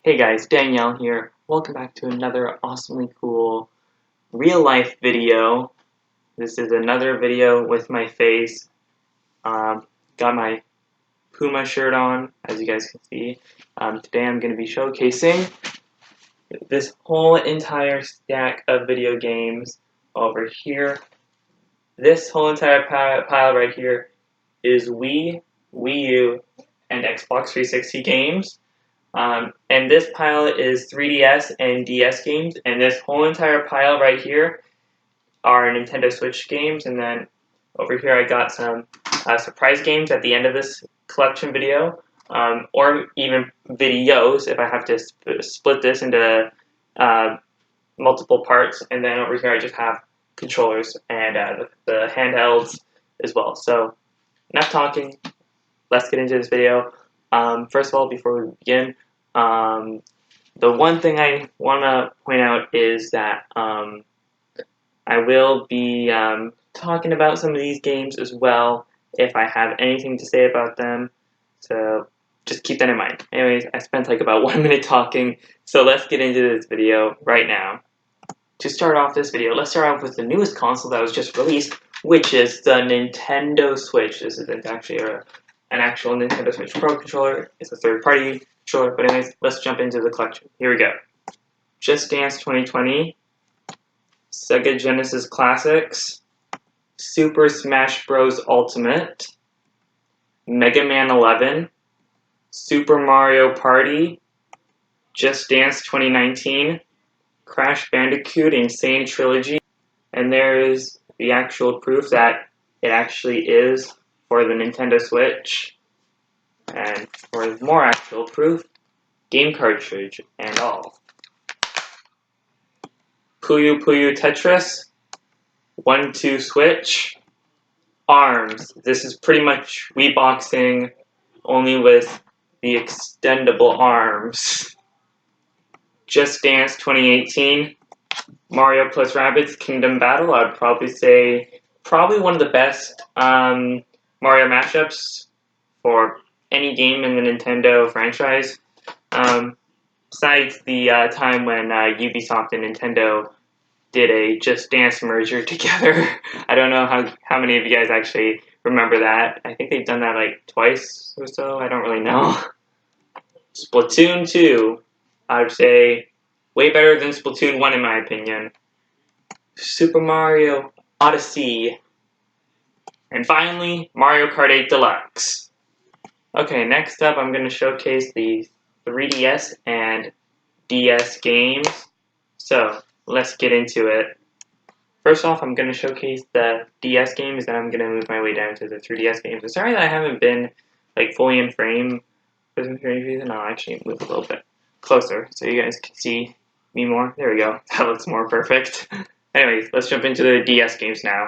Hey guys, Danielle here. Welcome back to another awesomely cool real-life video. This is another video with my face. Got my Puma shirt on, as you guys can see. Today I'm going to be showcasing this whole entire stack of video games over here. This whole entire pile right here is Wii, Wii U, and Xbox 360 games. And this pile is 3DS and DS games, and this whole entire pile right here are Nintendo Switch games, and then over here I got some surprise games at the end of this collection video, or even videos if I have to split this into multiple parts, and then over here I just have controllers and the handhelds as well. So enough talking, let's get into this video. First of all, before we begin, the one thing I want to point out is that I will be talking about some of these games as well if I have anything to say about them, so just keep that in mind. Anyways, I spent like about 1 minute talking, so let's get into this video right now. To start off this video, let's start off with the newest console that was just released, which is the Nintendo Switch. This isn't actually an actual Nintendo Switch Pro controller. It's a third-party controller, but anyways, let's jump into the collection. Here we go. Just Dance 2020, Sega Genesis Classics, Super Smash Bros. Ultimate, Mega Man 11, Super Mario Party, Just Dance 2019, Crash Bandicoot Insane Trilogy, and there is the actual proof that it actually is for the Nintendo Switch. And for more actual proof, game cartridge and all. Puyo Puyo Tetris, 1-2 Switch, ARMS. This is pretty much Wii Boxing, only with the extendable arms. Just Dance 2018, Mario plus Rabbids Kingdom Battle. I'd probably say one of the best Mario mashups for any game in the Nintendo franchise. Besides the time when Ubisoft and Nintendo did a Just Dance merger together. I don't know how many of you guys actually remember that. I think they've done that like twice or so. I don't really know. Splatoon 2, I would say way better than Splatoon 1 in my opinion. Super Mario Odyssey. And finally, Mario Kart 8 Deluxe. Okay, next up I'm going to showcase the 3DS and DS games. So, let's get into it. First off, I'm going to showcase the DS games, then I'm going to move my way down to the 3DS games. I'm sorry that I haven't been like fully in frame for some strange reason. I'll actually move a little bit closer so you guys can see me more. There we go. That looks more perfect. Anyways, let's jump into the DS games now.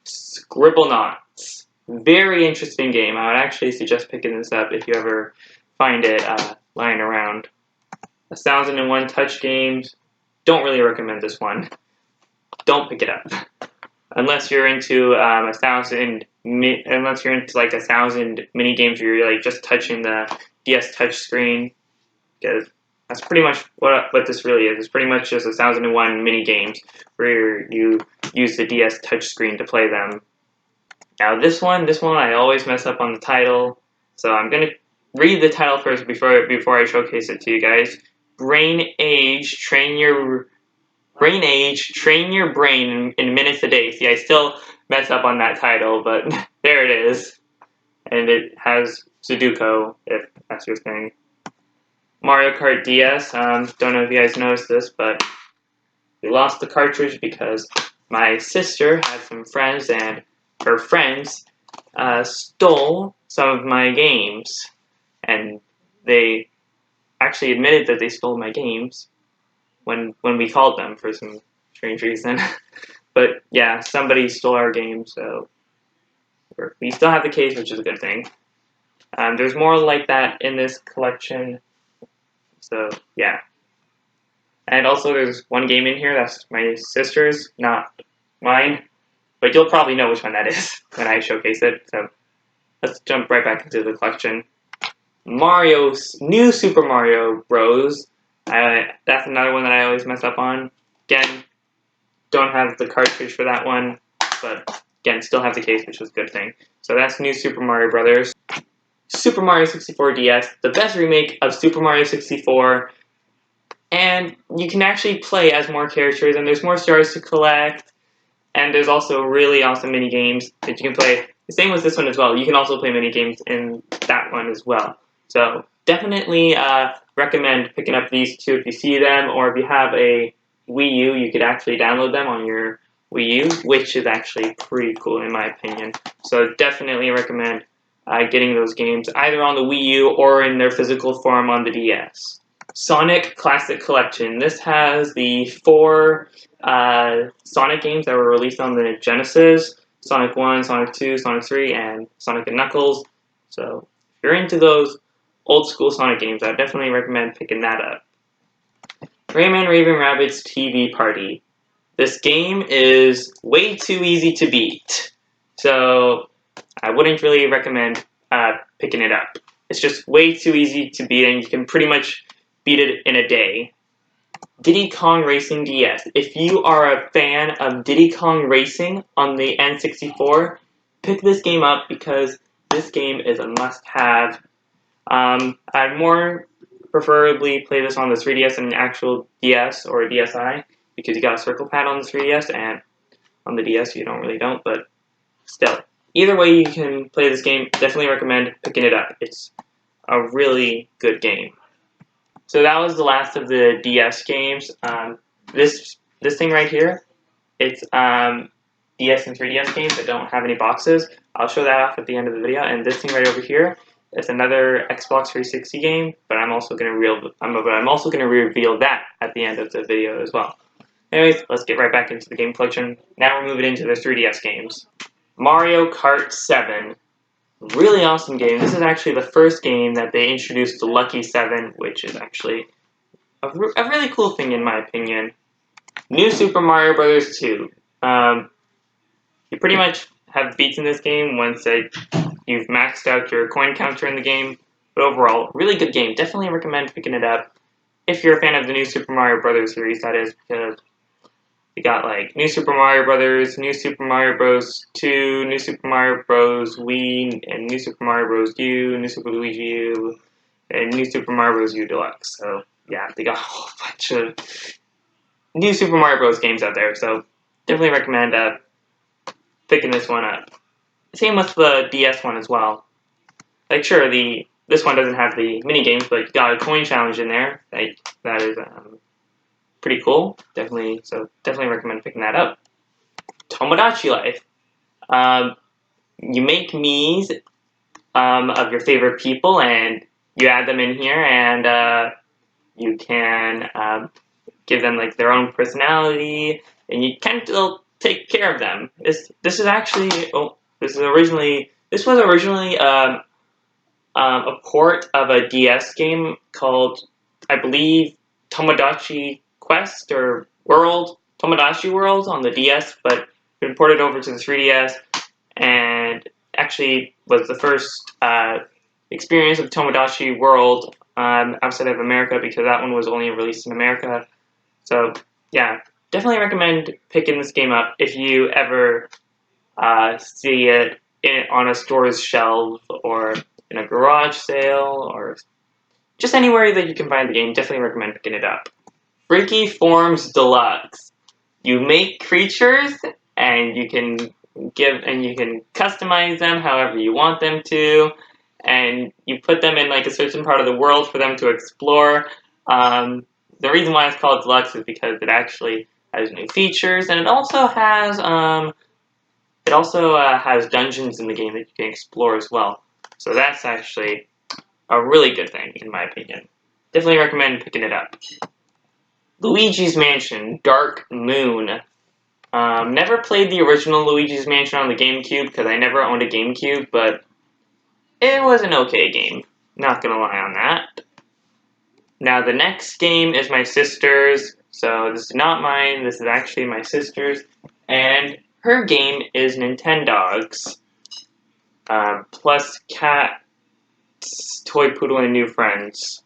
Scribblenauts. Very interesting game. I would actually suggest picking this up if you ever find it lying around. 1001 Touch Games. Don't really recommend this one. Don't pick it up unless you're into unless you're into like 1,000 mini games where you're like just touching the DS touch screen, because that's pretty much what this really is. It's pretty much just 1001 mini games where you use the DS touch screen to play them. Now this one I always mess up on the title, so I'm gonna read the title first before I showcase it to you guys. Brain Age, train your brain in minutes a day. See, I still mess up on that title, but there it is. And it has Sudoku, if that's your thing. Mario Kart DS, don't know if you guys noticed this, but we lost the cartridge because my sister had some friends, and her friends stole some of my games. And they actually admitted that they stole my games when we called them for some strange reason. But yeah, somebody stole our game, so we still have the case, which is a good thing. There's more like that in this collection, so yeah. And also there's one game in here that's my sister's, not mine, but you'll probably know which one that is when I showcase it, so let's jump right back into the collection. New Super Mario Bros. That's another one that I always mess up on. Again, don't have the cartridge for that one, but again, still have the case, which was a good thing. So that's New Super Mario Brothers. Super Mario 64 DS, the best remake of Super Mario 64, and you can actually play as more characters, and there's more stars to collect, and there's also really awesome mini games that you can play. The same with this one as well. You can also play mini games in that one as well. So definitely recommend picking up these two if you see them, or if you have a Wii U, you could actually download them on your Wii U, which is actually pretty cool in my opinion. So definitely recommend getting those games either on the Wii U or in their physical form on the DS. Sonic Classic Collection. This has the 4 Sonic games that were released on the Genesis. Sonic 1, Sonic 2, Sonic 3, and Sonic & Knuckles. So if you're into those old school Sonic games, I definitely recommend picking that up. Rayman Raving Rabbids TV Party. This game is way too easy to beat, so I wouldn't really recommend picking it up. It's just way too easy to beat, and you can pretty much beat it in a day. Diddy Kong Racing DS. If you are a fan of Diddy Kong Racing on the N64, pick this game up because this game is a must-have. I'd more preferably play this on the 3DS than an actual DS or a DSi because you got a circle pad on the 3DS and on the DS you don't, but still. Either way you can play this game, definitely recommend picking it up. It's a really good game. So that was the last of the DS games. This thing right here, it's DS and 3DS games that don't have any boxes. I'll show that off at the end of the video. And this thing right over here, it's another Xbox 360 game, but I'm also going to reveal that at the end of the video as well. Anyways, let's get right back into the game collection. Now we're moving into the 3DS games. Mario Kart 7. Really awesome game. This is actually the first game that they introduced the Lucky 7, which is actually a really cool thing in my opinion. New Super Mario Bros. 2. You pretty much have beaten this game once you've maxed out your coin counter in the game. But overall, really good game. Definitely recommend picking it up if you're a fan of the New Super Mario Bros. Series, that is, because you got like New Super Mario Brothers, New Super Mario Bros. 2, New Super Mario Bros. Wii, and New Super Mario Bros. U, New Super Luigi U, and New Super Mario Bros. U Deluxe. So yeah, they got a whole bunch of New Super Mario Bros. Games out there. So definitely recommend picking this one up. Same with the DS one as well. Like sure, this one doesn't have the mini games, but you got a coin challenge in there. That is pretty cool. Definitely recommend picking that up. Tomodachi Life. You make Miis of your favorite people, and you add them in here, and you can give them like their own personality, and you can still take care of them. This was originally a port of a DS game called, I believe, Tomodachi Quest or World, Tomodachi World on the DS, but been ported over to the 3DS, and actually was the first experience of Tomodachi World outside of America, because that one was only released in America. So yeah, definitely recommend picking this game up if you ever see it on a store's shelf or in a garage sale or just anywhere that you can find the game. Definitely recommend picking it up. Freaky Forms Deluxe. You make creatures and you can customize them however you want them to, and you put them in like a certain part of the world for them to explore. The reason why it's called Deluxe is because it actually has new features, and it also has dungeons in the game that you can explore as well. So that's actually a really good thing, in my opinion. Definitely recommend picking it up. Luigi's Mansion Dark Moon. Never played the original Luigi's Mansion on the GameCube because I never owned a GameCube, but it was an okay game. Not gonna lie on that. Now the next game is my sister's, so this is not mine, this is actually my sister's, and her game is Nintendogs, plus Cat's Toy Poodle and New Friends.